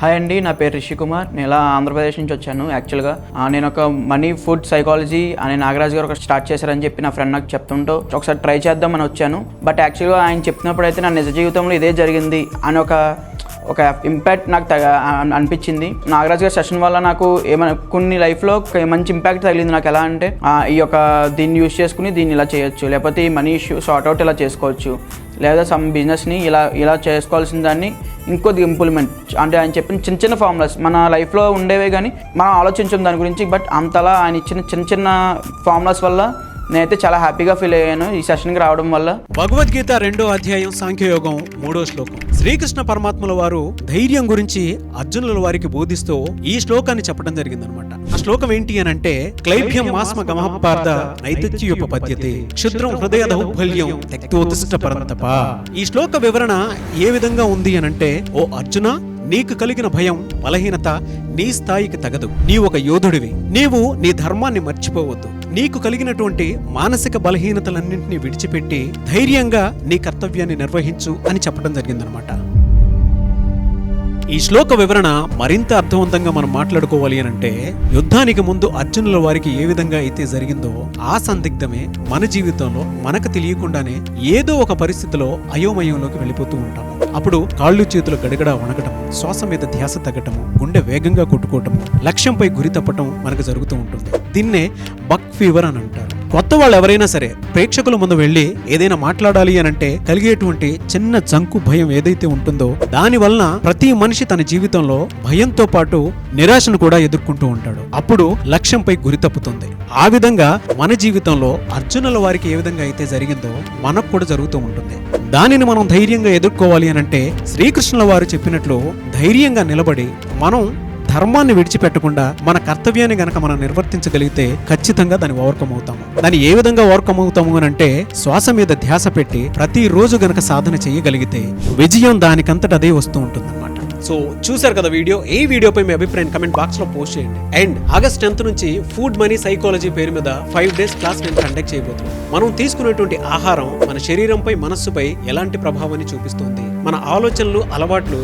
Hi అండి, నా పేరు రిషి కుమార్. నేను ఇలా ఆంధ్రప్రదేశ్ నుంచి వచ్చాను. యాక్చువల్గా నేను ఒక మనీ ఫుడ్ సైకాలజీ అనే నాగరాజ్ గారు ఒక స్టార్ట్ చేశారని చెప్పి నా ఫ్రెండ్ నాకు చెప్తుంటూ ఒకసారి ట్రై చేద్దామని వచ్చాను. బట్ యాక్చువల్గా ఆయన చెప్పినప్పుడు అయితే నా నిజ జీవితంలో ఇదే జరిగింది అని ఒక ఇంపాక్ట్ నాకు అనిపించింది. నాగరాజ్ గారి సెషన్ వల్ల నాకు ఏమైనా కొన్ని లైఫ్లో మంచి ఇంపాక్ట్ తగిలింది. నాకు ఎలా అంటే దీన్ని యూజ్ చేసుకుని దీన్ని ఇలా చేయొచ్చు, లేకపోతే ఈ మనీ ఇష్యూ సార్ట్అవుట్ ఇలా చేసుకోవచ్చు, లేదా సమ్ బిజినెస్ని ఇలా చేసుకోవాల్సిన దాన్ని ఇంకొద్ది ఇంప్లిమెంట్ అంటే ఆయన చెప్పిన చిన్న చిన్న ఫార్ములాస్ మన లైఫ్లో ఉండేవే కానీ మనం ఆలోచించాం దాని గురించి. బట్ అంతలా ఆయన ఇచ్చిన చిన్న చిన్న ఫార్ములాస్ వల్ల నేనైతే చాలా హ్యాపీగా ఫీల్ అయ్యాను ఈ సెషన్కి రావడం వల్ల. భగవద్గీత 2వ అధ్యాయం సాంఖ్యయోగం 3వ శ్లోకం. శ్రీకృష్ణ పరమాత్మల వారు ధైర్యం గురించి అర్జునుల వారికి బోధిస్తూ ఈ శ్లోకాన్ని చెప్పడం జరిగిందనమాట. ఆ శ్లోకం ఏంటి అని అంటే, క్లైభ్యం మాస్మ గమఃపార్థ నైతిత్యోపపద్యతే క్షుద్రం హృదయ దౌర్బల్యం త్యక్తోత్తిష్ట పరంతప. ఈ శ్లోక వివరణ ఏ విధంగా ఉంది అని అంటే, ఓ అర్జున, నీకు కలిగిన భయం, బలహీనత నీ స్థాయికి తగదు. నీవు ఒక యోధుడివి. నీవు నీ ధర్మాన్ని మర్చిపోవద్దు. నీకు కలిగినటువంటి మానసిక బలహీనతలన్నింటినీ విడిచిపెట్టి ధైర్యంగా నీ కర్తవ్యాన్ని నిర్వహించు అని చెప్పడం జరిగిందనమాట. ఈ శ్లోక వివరణ మరింత అర్థవంతంగా మనం మాట్లాడుకోవాలి అని అంటే, యుద్ధానికి ముందు అర్జునుల వారికి ఏ విధంగా అయితే జరిగిందో ఆ సందిగ్ధమే మన జీవితంలో మనకు తెలియకుండానే ఏదో ఒక పరిస్థితిలో అయోమయంలోకి వెళ్ళిపోతూ ఉంటాము. అప్పుడు కాళ్ళు చేతులు గడగడ వణకటం, శ్వాస మీద ధ్యాస తగ్గటము, గుండె వేగంగా కొట్టుకోవటము, లక్ష్యంపై గురి తప్పటం మనకు జరుగుతూ ఉంటుంది. దీన్నే బక్ ఫీవర్ అని అంటారు. కొత్త వాళ్ళు ఎవరైనా సరే ప్రేక్షకుల ముందు వెళ్ళి ఏదైనా మాట్లాడాలి అని అంటే కలిగేటువంటి చిన్న జంకు భయం ఏదైతే ఉంటుందో దాని వలన ప్రతి మనిషి తన జీవితంలో భయంతో పాటు నిరాశను కూడా ఎదుర్కొంటూ ఉంటాడు. అప్పుడు లక్ష్యంపై గురి తప్పుతుంది. ఆ విధంగా మన జీవితంలో అర్జునుల వారికి ఏ విధంగా అయితే జరిగిందో మనకు కూడా జరుగుతూ ఉంటుంది. దానిని మనం ధైర్యంగా ఎదుర్కోవాలి అని అంటే శ్రీకృష్ణుల వారు చెప్పినట్లు ధైర్యంగా నిలబడి మనం ధర్మాన్ని విడిచిపెట్టకుండా మన కర్తవ్యాన్ని గనక మనం నిర్వర్తించగలిగితే ఖచ్చితంగా దాన్ని ఓవర్కమ్ అవుతాము. దాన్ని ఏ విధంగా ఓవర్కమ్ అవుతాము అని అంటే, శ్వాస మీద ధ్యాస పెట్టి ప్రతిరోజు గనక సాధన చేయగలిగితే విజయం దానికంతట అదే వస్తూ ఉంటుంది అన్నమాట. సో చూసారు కదా వీడియో. ఈ వీడియోపై మీ అభిప్రాయం కమెంట్ బాక్స్ లో పోస్ట్ చేయండి. అండ్ ఆగస్ట్ 10th నుంచి ఫుడ్ మనీ సైకాలజీ పేరు మీద 5 days క్లాస్ నేను కండక్ట్ చేయబోతున్నాను. మనం తీసుకునేటువంటి ఆహారం మన శరీరంపై, మనస్సుపై ఎలాంటి ప్రభావాన్ని చూపిస్తుంది, మన ఆలోచనలు, అలవాట్లు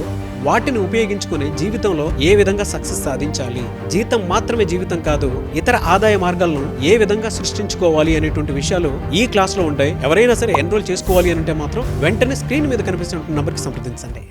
వాటిని ఉపయోగించుకుని జీవితంలో ఏ విధంగా సక్సెస్ సాధించాలి, జీతం మాత్రమే జీవితం కాదు, ఇతర ఆదాయ మార్గాలను ఏ విధంగా సృష్టించుకోవాలి అనేటువంటి విషయాలు ఈ క్లాస్ లో ఉంటాయి. ఎవరైనా సరే ఎన్రోల్ చేసుకోవాలి అంటే మాత్రం వెంటనే స్క్రీన్ మీద కనిపిస్తున్న నంబర్కి సంప్రదించండి.